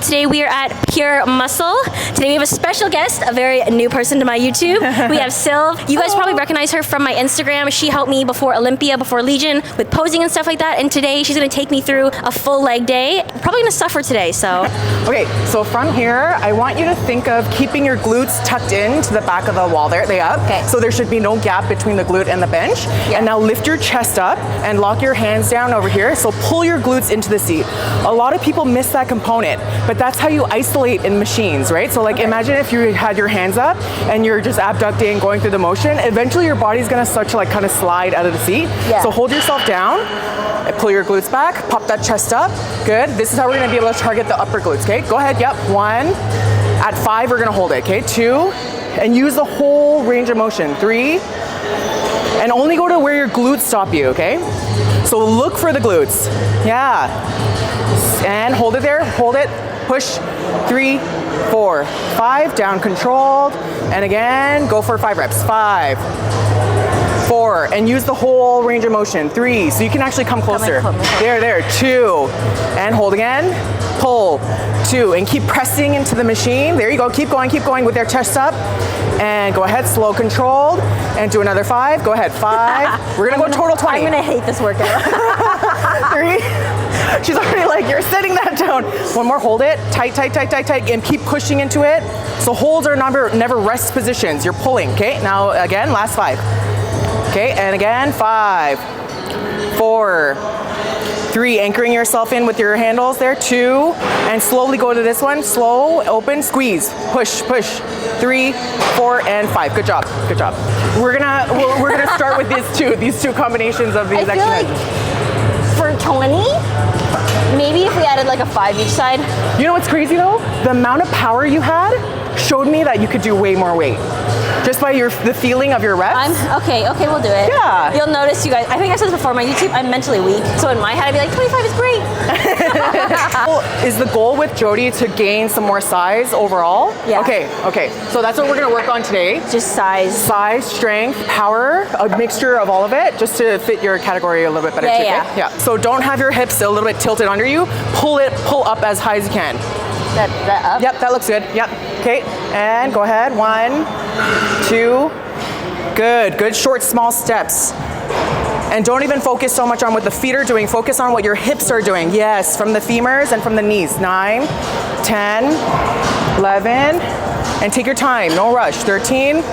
Today we are at Pure Muscle. Today we have a special guest, a very new person to my YouTube. We have Sylv. You guys probably recognize her from my Instagram. She helped me before Olympia, before Legion, with posing and stuff like that. And today she's gonna take me through a full leg day. Probably gonna suffer today, so. Okay, so from here, I want you to think of keeping your glutes tucked into the back of the wall there, Okay. So there should be no gap between the glute and the bench. Yeah. And now lift your chest up and lock your hands down over here. So pull your glutes into the seat. A lot of people miss that component, but that's how you isolate in machines, right? So like imagine if you had your hands up and you're just abducting, going through the motion, eventually your body's gonna start to like kind of slide out of the seat. Yeah. So hold yourself down, pull your glutes back, pop that chest up. Good. This is how we're gonna be able to target the upper glutes, okay? Go ahead, yep, 1. At 5, we're gonna hold it, okay? 2, and use the whole range of motion. 3, and only go to where your glutes stop you, okay? So look for the glutes. Yeah. And hold it there, hold it, push. 3, 4, 5, down controlled. And again, go for 5 reps. 5, 4, and use the whole range of motion. 3, so you can actually come closer. There, 2, and hold again, pull, 2, and keep pressing into the machine. There you go, keep going with your chest up. And go ahead, slow controlled, and do another 5. Go ahead, 5. We're gonna go total 20. I'm gonna hate this workout. 3. She's already like, you're sitting that down. 1 more, hold it, tight, and keep pushing into it. So holds are never rest positions. You're pulling, okay? Now again, last 5. Okay, and again, 5, 4, 3, anchoring yourself in with your handles there, 2, and slowly go to this one, slow, open, squeeze, push, 3, 4, and 5. Good job. We're gonna start with these two combinations of these exercises. Like for 20, maybe if we added like a 5 each side. You know what's crazy though? The amount of power you had showed me that you could do way more weight. Just by the feeling of your reps. Okay, we'll do it. Yeah. You'll notice, you guys, I think I said this before on my YouTube, I'm mentally weak. So in my head, I'd be like, 25 is great. Is the goal with Jody to gain some more size overall? Yeah. Okay. So that's what we're gonna work on today. Just size. Size, strength, power, a mixture of all of it, just to fit your category a little bit better too, okay? Yeah. So don't have your hips a little bit tilted under you. Pull up as high as you can. That up? Yep, that looks good. Yep. Okay, and go ahead. 1, 2. Good short, small steps. And don't even focus so much on what the feet are doing. Focus on what your hips are doing. Yes, from the femurs and from the knees. 9, 10, 11, and take your time. No rush. 13,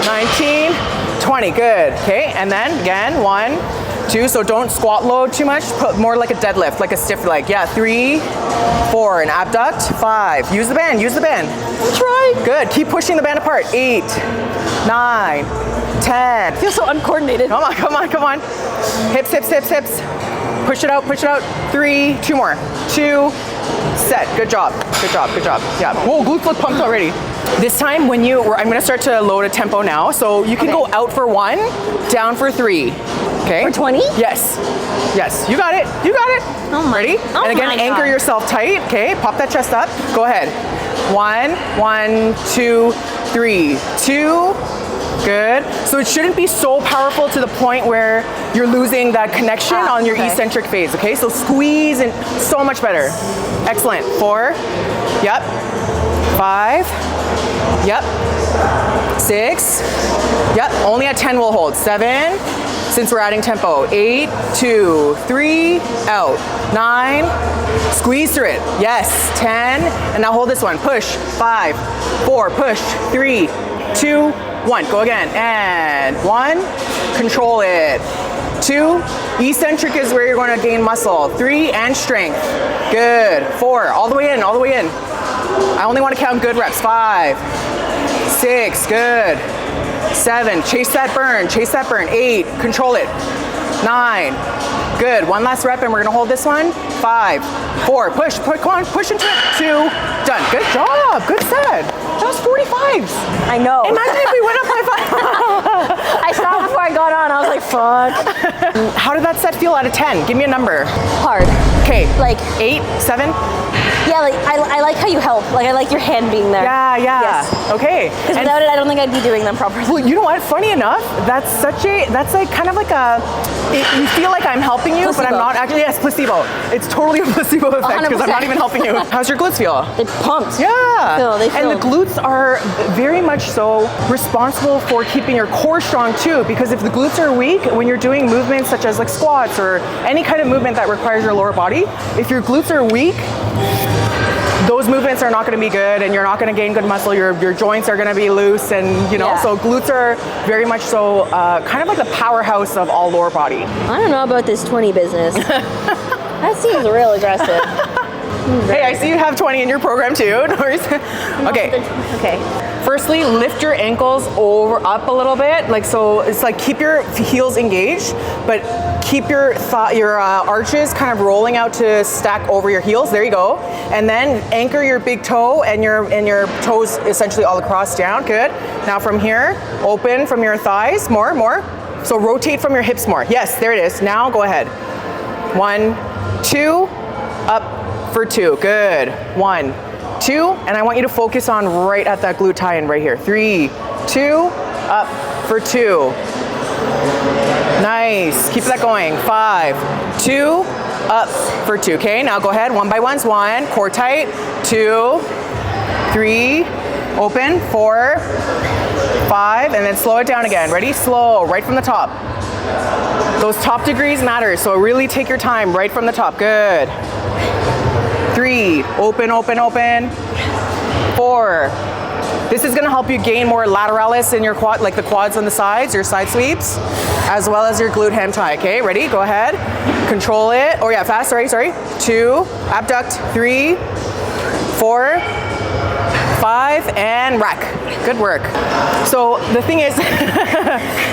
19, 20. Good. Okay, and then again, 1, 2, so don't squat load too much, put more like a deadlift, like a stiff leg. Yeah, 3, 4, and abduct. 5, use the band. Try. Good, keep pushing the band apart. 8, 9, 10. I feel so uncoordinated. Come on. Hips. Push it out. 3, 2 more. 2, set. Good job. Yeah. Whoa, glutes look pumped already. This time I'm gonna start to load a tempo now. So you can go out for 1, down for 3. Okay. For 20? Yes. You got it. Oh my. Ready? Oh and again, my anchor God. yourself tight. Okay, pop that chest up. Go ahead. 1, 2, 3, 2. Good. So it shouldn't be so powerful to the point where you're losing that connection on your eccentric phase. Okay, so squeeze and so much better. Excellent. 4. Yep. 5. Yep. 6. Yep. Only at 10 we'll hold. 7. Since we're adding tempo. 8, 2, 3, out. 9, squeeze through it. Yes, 10, and now hold this one. Push, 5, 4, push, 3, 2, 1. Go again, and 1, control it. 2, eccentric is where you're going to gain muscle. 3, and strength. Good. 4, all the way in. I only want to count good reps. 5, 6, good. 7, chase that burn. 8, control it. 9, good. 1 last rep and we're gonna hold this one. 5, 4, push, come on, push into it. 2, done. Good job, good set. That was 45s. I know. Imagine if we went up by 5. I saw it before I got on, I was like, fuck. How did that set feel out of 10? Give me a number. Hard. Okay, Like 8, 7? Yeah, like I like how you help. Like I like your hand being there. Yeah. Yes. Okay. Because without it, I don't think I'd be doing them properly. Well, you know what? Funny enough, that's like kind of like you feel like I'm helping you, Placebo. but I'm not actually. Yes, placebo. It's totally a placebo effect because I'm not 100%. even helping you. How's your glutes feel? They pumped. Yeah. They feel. And the glutes are very much so responsible for keeping your core strong too, because if the glutes are weak, when you're doing movements such as like squats or any kind of movement that requires your lower body, if your glutes are weak, those movements are not going to be good, and you're not going to gain good muscle. Your joints are going to be loose, and you know. Yeah. So glutes are very much so kind of like the powerhouse of all lower body. I don't know about this 20 business. That seems real aggressive. Hey, I see you have 20 in your program too. No worries. Okay. Okay. Firstly, lift your ankles up a little bit, like so. It's like keep your heels engaged, but keep your arches kind of rolling out to stack over your heels. There you go. And then anchor your big toe and your toes essentially all across down. Good. Now from here, open from your thighs. More. So rotate from your hips more. Yes, there it is. Now go ahead. 1, 2, up for 2. Good. 1, 2, and I want you to focus on right at that glute tie-in right here. 3, 2, up for 2. Nice. Keep that going. 5, 2, up for 2. Okay, now go ahead. 1 by 1s. 1, core tight. 2, 3, open. 4, 5, and then slow it down again. Ready? Slow, right from the top. Those top degrees matter, so really take your time right from the top. Good. 3, open. 4. This is gonna help you gain more lateralis in your quad, like the quads on the sides, your side sweeps, as well as your glute ham tie. Okay, ready? Go ahead. Control it. Oh yeah, fast, sorry. 2, abduct. 3, 4, 5, and rack. Good work. So the thing is,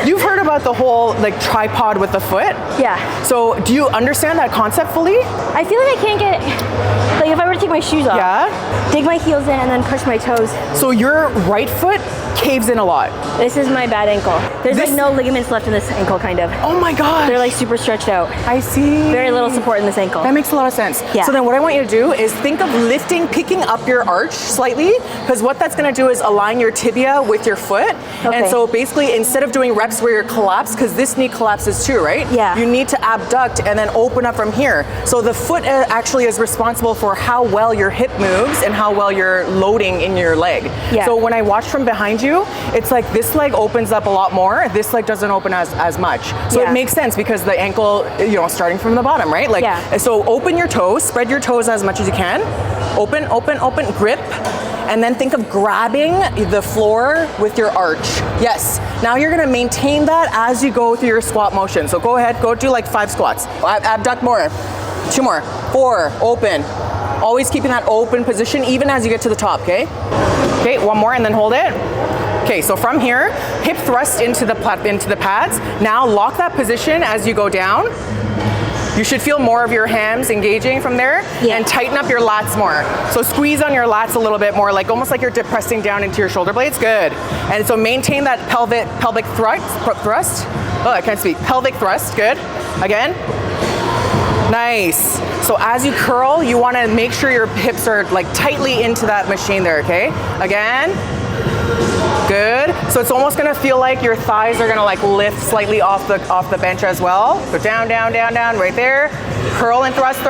you've heard about the whole like tripod with the foot. Yeah. So do you understand that concept fully? I feel like I can't get, like if I were to take my shoes off, Yeah. dig my heels in and then push my toes. So your right foot caves in a lot. This is my bad ankle. There's like no ligaments left in this ankle, kind of. Oh my gosh. They're like super stretched out. I see. Very little support in this ankle. That makes a lot of sense. Yeah. So then what I want you to do is think of picking up your arch slightly, because what that's gonna do is align your tibia with your foot. Okay. And so basically, instead of doing reps where you're collapsed, because this knee collapses too, right? Yeah. You need to abduct and then open up from here. So the foot actually is responsible for how well your hip moves and how well you're loading in your leg. Yeah. So when I watch from behind you, it's like this leg opens up a lot more, this leg doesn't open as much. So Yeah. it makes sense because the ankle, starting from the bottom, right? Like, Yeah. so open your toes, spread your toes as much as you can. Open, grip. And then think of grabbing the floor with your arch. Yes. Now you're gonna maintain that as you go through your squat motion. So go ahead, go do like 5 squats. Abduct more. 2 more. 4, open. Always keeping that open position even as you get to the top, okay? Okay, 1 more and then hold it. Okay, so from here, hip thrust into the pads. Now lock that position as you go down. You should feel more of your hams engaging from there, and tighten up your lats more. So squeeze on your lats a little bit more, like almost like you're depressing down into your shoulder blades. Good. And so maintain that pelvic thrust. Oh, I can't speak. Pelvic thrust. Good. Again. Nice. So as you curl, you want to make sure your hips are like tightly into that machine there. Okay. Again. Good. So it's almost gonna feel like your thighs are gonna like lift slightly off the bench as well. So down, right there. Curl and thrust.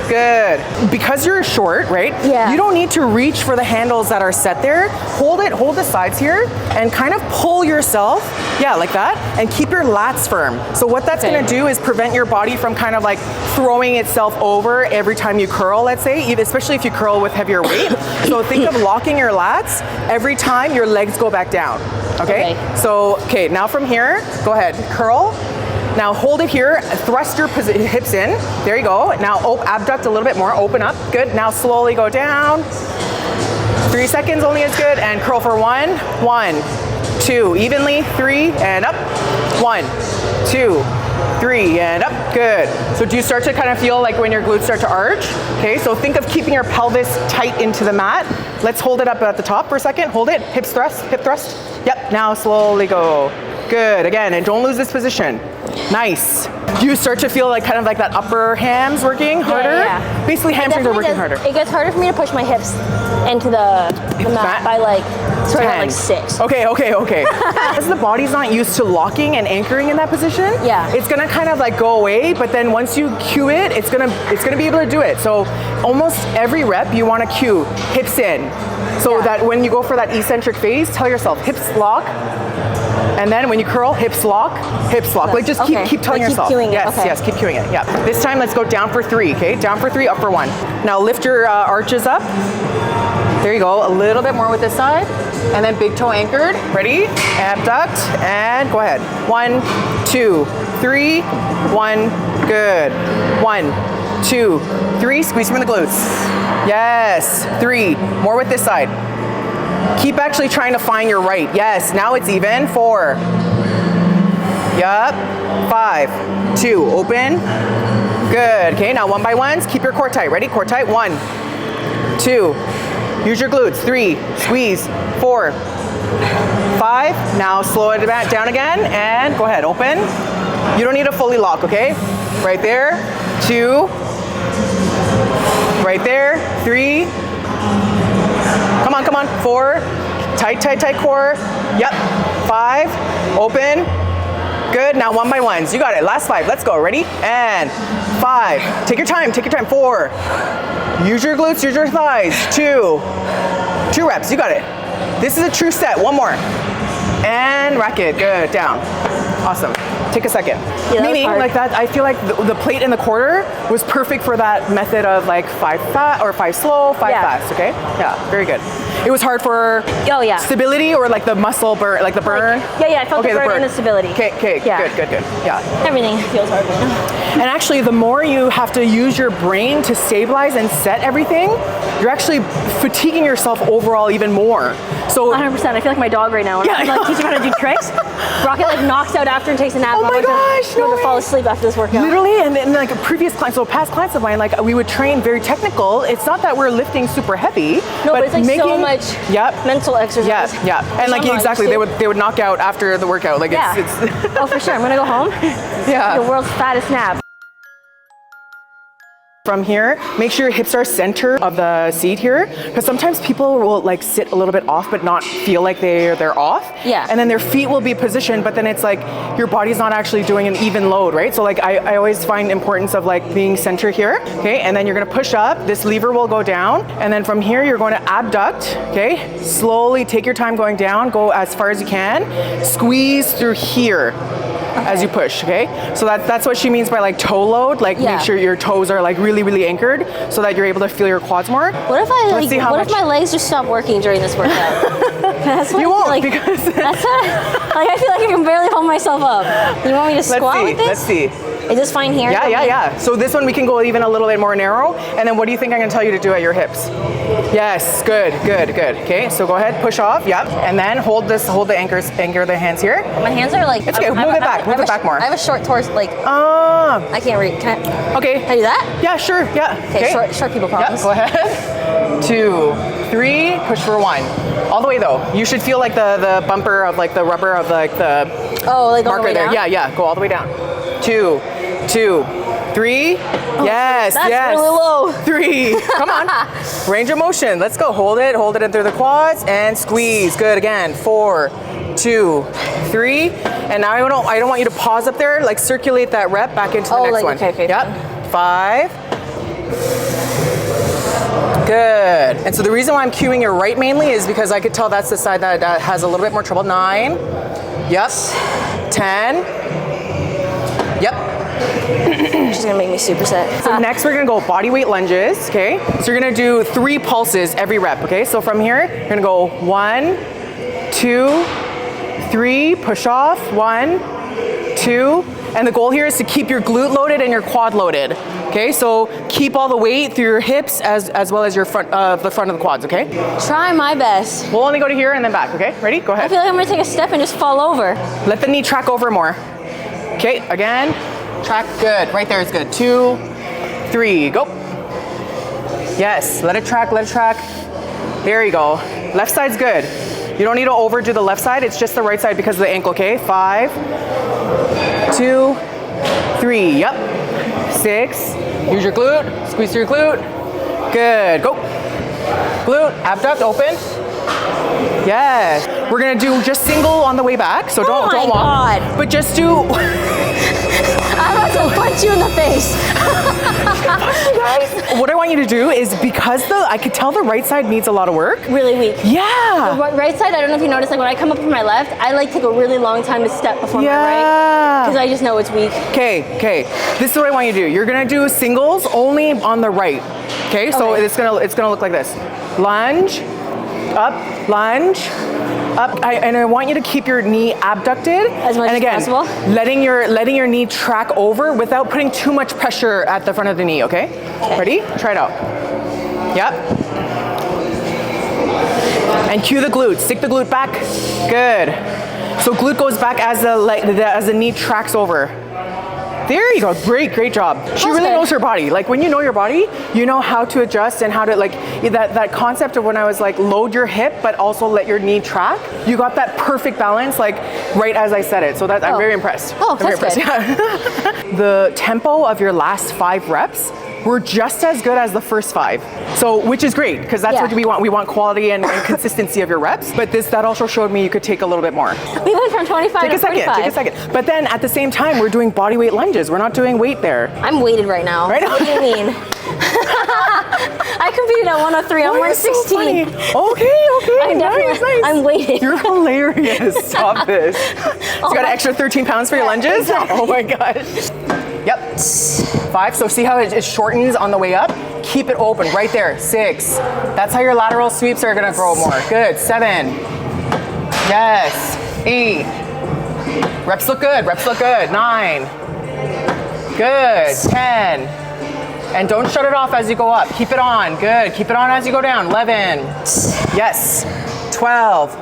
Good. Because you're short, right? Yeah. You don't need to reach for the handles that are set there. Hold the sides here and kind of pull yourself, like that, and keep your lats firm. So what that's gonna do is prevent your body from kind of like throwing itself over every time you curl, let's say, especially if you curl with heavier weight. So think of locking your lats every time your legs go back down. Okay? So, now from here, go ahead, curl. Now hold it here, thrust your hips in. There you go. Now abduct a little bit more, open up. Good. Now slowly go down. 3 seconds only is good. And curl for 1, 2, evenly, 3, and up. 1, 2, 3, and up. Good. So do you start to kind of feel like when your glutes start to arch? Okay, so think of keeping your pelvis tight into the mat. Let's hold it up at the top for a second. Hold it, hip thrust. Yep, now slowly go. Good, again, and don't lose this position. Nice. Do you start to feel like kind of like that upper hams working harder? Yeah. Basically hamstrings are working harder. It gets harder for me to push my hips into the mat by like, sort of like 6. Okay. Because the body's not used to locking and anchoring in that position, it's gonna kind of like go away, but then once you cue it, it's gonna be able to do it. So almost every rep you wanna cue hips in. So that when you go for that eccentric phase, tell yourself hips lock, and then when you curl, hips lock, hips lock. Like just keep telling yourself. Yes, keep cueing it. Yeah. This time let's go down for 3, okay? Down for 3, up for 1. Now lift your arches up. There you go, a little bit more with this side. And then big toe anchored. Ready? Abduct, and go ahead. 1, 2, 3, 1, good. 1, 2, 3, squeeze from the glutes. Yes, 3, more with this side. Keep actually trying to find your right. Yes, now it's even. 4. Yup. 5, 2, open. Good, okay, now 1 by 1s, keep your core tight. Ready? Core tight, 1, 2, use your glutes, 3, squeeze, 4, 5, now slow it back down again, and go ahead, open. You don't need to fully lock, okay? Right there, 2, right there, 3, come on, 4, tight core, yep, 5, open, good, now 1 by 1s, you got it, last 5, let's go, ready, and 5, take your time, 4, use your glutes, use your thighs, 2 reps, you got it, this is a true set, 1 more, and rack it, good, down, awesome. Take a second. Yeah, meaning like that, I feel like the plate in the quarter was perfect for that method of like 5 fast or 5 slow, 5 fast, okay? Yeah, very good. It was hard for stability or like the muscle burn, like the burn? Like, I felt the burn and the stability. Okay, good, yeah. Everything feels hard right now. And actually the more you have to use your brain to stabilize and set everything, you're actually fatiguing yourself overall even more. So 100%, I feel like my dog right now. I'm like teaching her how to do tricks. Rocket like knocks out after and takes a nap. Oh my gosh, no to fall asleep after this workout. Literally, and then like previous clients, so past clients of mine, like we would train very technical. It's not that we're lifting super heavy. No, but it's like making, so much mental exercise. Yeah, and like exactly, they would knock out after the workout. Like it's oh, for sure. I'm gonna go home. Yeah. The world's fattest nap. From here, make sure your hips are center of the seat here, because sometimes people will like sit a little bit off but not feel like they're off. Yeah. And then their feet will be positioned, but then it's like your body's not actually doing an even load, right? So like I always find importance of like being center here, okay? And then you're gonna push up, this lever will go down, and then from here you're going to abduct, okay? Slowly take your time going down, go as far as you can, squeeze through here. As you push, okay? So that's what she means by like toe load, like make sure your toes are like really anchored so that you're able to feel your quads more. What if if my legs just stop working during this workout? That's what you won't, like, because that's what, like I feel like I can barely hold myself up. You want me to squat with this? Let's see. Is this fine here? Yeah. So this one we can go even a little bit more narrow, and then what do you think I'm gonna tell you to do at your hips? Yes, good. Okay, so go ahead, push off, yep, and then hold the anchor the hands here. My hands are like, it's okay, move it back more. I have a short torso, like, I can't read, okay. Can I do that? Yeah, sure, yeah. Okay, short people problems. Yep, go ahead. 2, 3, push for 1. All the way though. You should feel like the bumper of like the rubber of like the marker there. Down? Yeah, go all the way down. 2, 3, yes, that's really low. 3, come on. Range of motion, let's go. Hold it in through the quads and squeeze. Good, again. 4, 2, 3, and now I don't want you to pause up there. Like circulate that rep back into the next one. Okay. Yep. 5. Good. And so the reason why I'm cueing your right mainly is because I could tell that's the side that has a little bit more trouble. 9. Yep. 10. Yep. She's gonna make me superset. So next we're gonna go body weight lunges, okay? So you're gonna do 3 pulses every rep, okay? So from here, you're gonna go 1, 2, 3, push off, 1, 2, and the goal here is to keep your glute loaded and your quad loaded, okay? So keep all the weight through your hips as well as your front, the front of the quads, okay? Try my best. We'll only go to here and then back, okay? Ready? Go ahead. I feel like I'm gonna take a step and just fall over. Let the knee track over more. Okay, again, track, good. Right there is good. 2, 3, go. Yes, let it track. There you go. Left side's good. You don't need to overdo the left side, it's just the right side because of the ankle, okay? 5, 2, 2, 3. Yep. 6. Use your glute. Squeeze through your glute. Good. Go. Glute. Abduct. Open. Yes. We're gonna do just single on the way back, so don't walk. God. But just do. I'm about to punch you in the face. What I want you to do is, because I could tell the right side needs a lot of work. Really weak. Yeah. The right side, I don't know if you noticed, like when I come up with my left, I like take a really long time to step before my right. Because I just know it's weak. Okay. This is what I want you to do. You're gonna do singles only on the right. Okay. So it's gonna look like this. Lunge, up, lunge, up, and I want you to keep your knee abducted as much as possible. Letting your knee track over without putting too much pressure at the front of the knee. Okay. Ready? Try it out. Yep. And cue the glute. Stick the glute back. Good. So glute goes back as the knee tracks over. There you go. Great job. She really knows her body. Like when you know your body, you know how to adjust and how to like that concept of when I was like load your hip but also let your knee track. You got that perfect balance like right as I said it. So that I'm very impressed. Oh, I'm that's very impressed. Yeah. The tempo of your last 5 reps were just as good as the first 5. So, which is great because that's what we want. We want quality and consistency of your reps. But that also showed me you could take a little bit more. We went from 25 to 45. Take a second. But then at the same time, we're doing body weight lunges. We're not doing weight there. I'm weighted right now. Right? What do you mean? I competed at 103. I'm 116. So okay. Nice. I'm weighted. You're hilarious. Stop this. So you got an extra 13 pounds for your lunges? Exactly. Oh my gosh. Yep. 5. So see how it shortens on the way up? Keep it open right there. 6. That's how your lateral sweeps are gonna grow more. Good. 7. Yes. 8. Reps look good. 9. Good. 10. And don't shut it off as you go up. Keep it on. Good. Keep it on as you go down. 11. Yes. 12.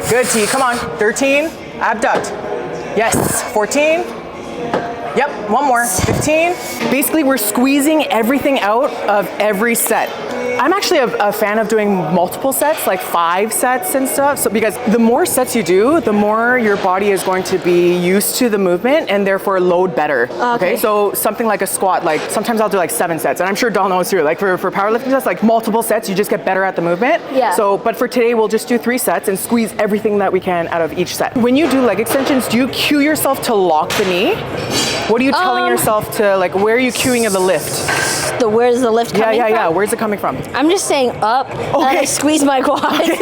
Good, T. Come on. 13. Abduct. Yes. 14. Yep, one more. 15. Basically, we're squeezing everything out of every set. I'm actually a fan of doing multiple sets, like 5 sets and stuff. So because the more sets you do, the more your body is going to be used to the movement and therefore load better. Okay. So something like a squat, like sometimes I'll do like 7 sets, and I'm sure Dahl knows too. Like for powerlifting sets, like multiple sets, you just get better at the movement. Yeah. So, but for today, we'll just do 3 sets and squeeze everything that we can out of each set. When you do leg extensions, do you cue yourself to lock the knee? What are you telling yourself to, like, where are you cueing of the lift? Where's the lift coming from? Yeah. Where's it coming from? I'm just saying up, and I squeeze my quads. Okay.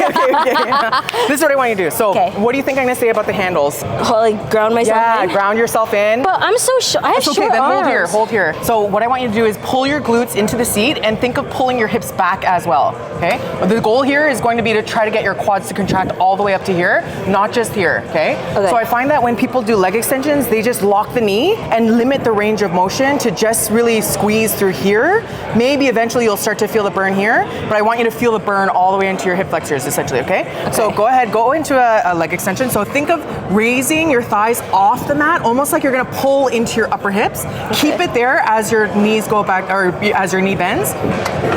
This is what I want you to do. So, what do you think I'm gonna say about the handles? Like ground myself in? Yeah, ground yourself in. But I'm so short. I have short then arms. hold here. So what I want you to do is pull your glutes into the seat and think of pulling your hips back as well, okay? But the goal here is going to be to try to get your quads to contract all the way up to here, not just here, okay? So I find that when people do leg extensions, they just lock the knee and limit the range of motion to just really squeeze through here. Maybe eventually you'll start to feel the burn here, but I want you to feel the burn all the way into your hip flexors, essentially, okay? So go ahead, go into a leg extension. So think of raising your thighs off the mat, almost like you're gonna pull into your upper hips. Keep it there as your knees go back, or as your knee bends,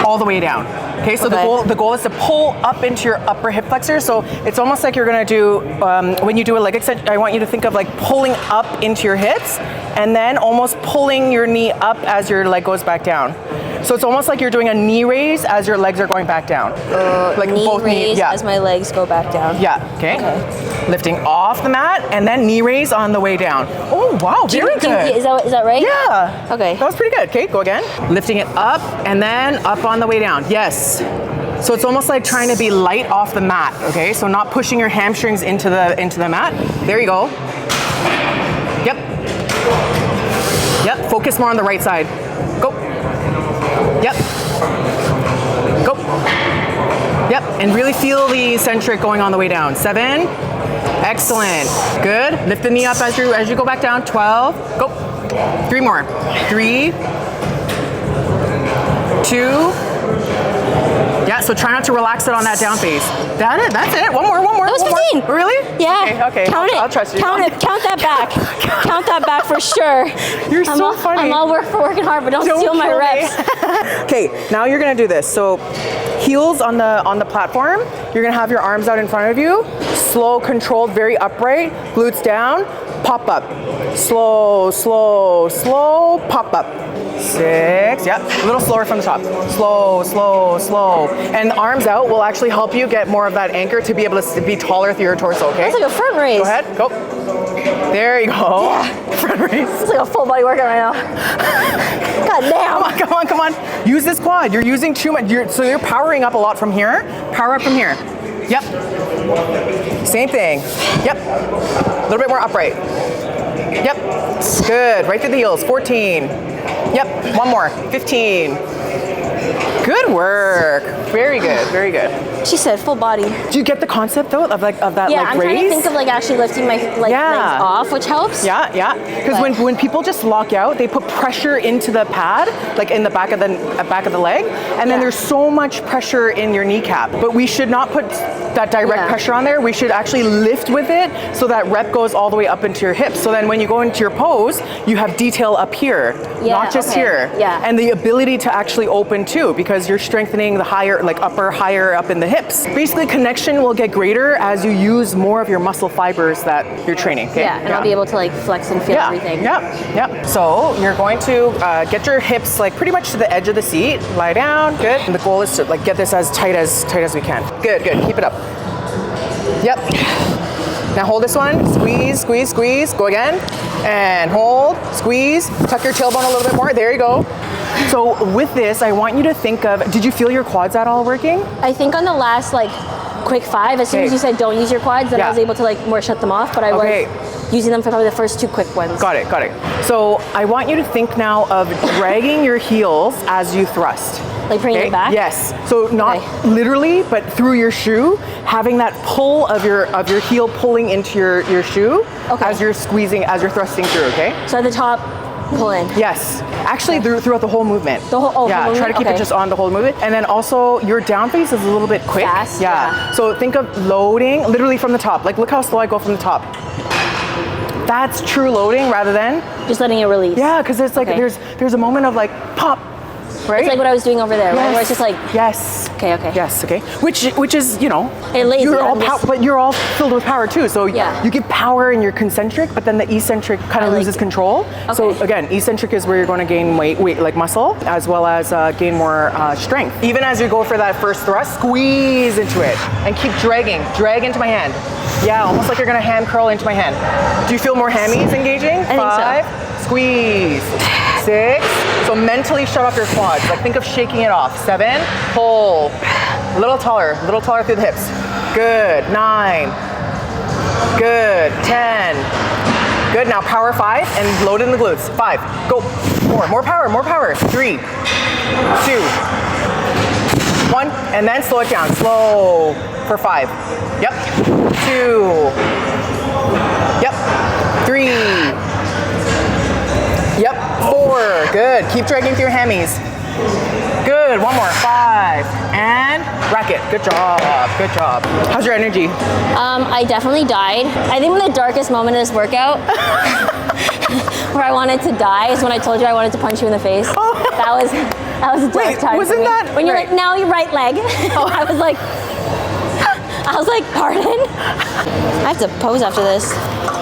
all the way down. Okay, so the goal is to pull up into your upper hip flexors. So it's almost like you're gonna do, when you do a leg extension, I want you to think of like pulling up into your hips and then almost pulling your knee up as your leg goes back down. So it's almost like you're doing a knee raise as your legs are going back down. Like knee both raise as my legs go back down. Yeah, okay. Lifting off the mat and then knee raise on the way down. Oh, wow, very good. Is that right? Yeah. Okay. That was pretty good. Okay, go again. Lifting it up and then up on the way down. Yes. So it's almost like trying to be light off the mat, okay? So not pushing your hamstrings into the mat. There you go. Yep. Yep, focus more on the right side. Go. Yep. Go. Yep, and really feel the eccentric going on the way down. 7. Excellent. Good. Lift the knee up as you go back down. 12. Go. 3 more. 3. 2. Yeah, so try not to relax it on that down phase. That's it. One more. That was 15. Really? Yeah. Okay. Count it. I'll trust you. Count that back. Count that back for sure. You're so funny. I'm all working hard, but don't steal my reps. Okay, now you're gonna do this. So heels on the platform. You're gonna have your arms out in front of you. Slow, controlled, very upright. Glutes down. pop up. Slow, slow, slow, pop up. 6, yep, a little slower from the top. Slow, slow, slow. And the arms out will actually help you get more of that anchor to be able to be taller through your torso, okay? That's like a front raise. Go ahead, go. There you go. Yeah. Front raise. It's like a full body workout right now. God damn. Come on, come on, come on. Use this quad. You're using too much. So you're powering up a lot from here. Power up from here. Yep. Same thing. Yep. A little bit more upright. Yep. Good. Right through the heels. 14. Yep. One more. 15. Good work. Very good. Very good. She said full body. Do you get the concept though of that Yeah, like I'm raise? trying to think of like actually lifting my legs off, which helps. Yeah, yeah. Because when people just lock out, they put pressure into the pad, like in the back of the leg, and then there's so much pressure in your kneecap. But we should not put that direct pressure on there. We should actually lift with it so that rep goes all the way up into your hips. So then when you go into your pose, you have detail up here, not just here. Yeah. And the ability to actually open too, because you're strengthening the higher, like higher up in the hips. Basically, connection will get greater as you use more of your muscle fibers that you're training. Okay? Yeah, and I'll be able to like flex and feel everything. Yep, yep. So you're going to get your hips like pretty much to the edge of the seat. Lie down, good. And the goal is to like get this as tight as we can. Good, good. Keep it up. Yep. Now hold this one. Squeeze, squeeze, squeeze. Go again. And hold, squeeze. Tuck your tailbone a little bit more. There you go. So with this, I want you to think of, did you feel your quads at all working? I think on the last like quick 5, as soon as you said don't use your quads, then I was able to like more shut them off, but I was using them for probably the first 2 quick ones. Got it, got it. So I want you to think now of dragging your heels as you thrust. Like bringing it back? Yes. So not literally, but through your shoe, having that pull of your heel pulling into your shoe as you're squeezing, as you're thrusting through, okay? So at the top, pull in. Yes. Actually, throughout the whole movement. The whole yeah, whole try to keep it just on the whole movement. And then also, your down phase is a little bit quick. Fast, yeah. So think of loading literally from the top. Like, look how slow I go from the top. That's true loading rather than just letting it release. Yeah, because it's like there's a moment of like pop. Right? It's like what I was doing over there, right? Where it's just like okay, which is, you know, lazy, you're all but you're all filled with power too. So you give power in your concentric, but then the eccentric kind of loses control. So again, eccentric is where you're going to gain weight like muscle, as well as gain more strength. Even as you go for that first thrust, squeeze into it and keep dragging. Drag into my hand. Yeah, almost like you're going to hand curl into my hand. Do you feel more hammies engaging? I 5, think so. Squeeze. 6. So mentally shut off your quads. Like think of shaking it off. 7. Pull. A little taller through the hips. Good. 9. Good. 10. Good. Now power 5 and load in the glutes. 5. Go. More power. 3, 2, 1. And then slow it down. Slow for 5. Yep. 2. Yep. 3. Yep, 4, good. Keep dragging through your hammies. Good, one more, 5, and rack it. Good job, good job. How's your energy? I definitely died. I think the darkest moment of this workout where I wanted to die is when I told you I wanted to punch you in the face. That was a dark time wasn't for me. that when you're like, now your right leg. I was like, pardon? I have to pose after this.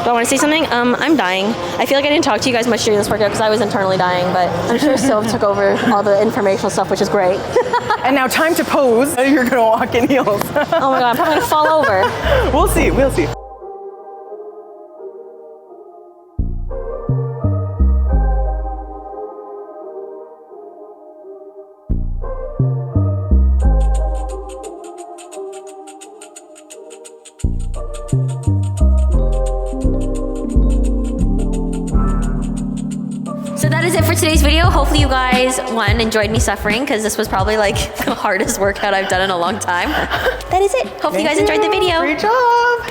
Do I want to say something? I'm dying. I feel like I didn't talk to you guys much during this workout because I was internally dying, but I'm sure Sylv took over all the informational stuff, which is great. And now time to pose. You're gonna walk in heels. Oh my God, I'm probably gonna fall over. We'll see. So that is it for today's video. Hopefully you guys, enjoyed me suffering because this was probably like the hardest workout I've done in a long time. That is it. Hopefully you guys enjoyed the video. Great job.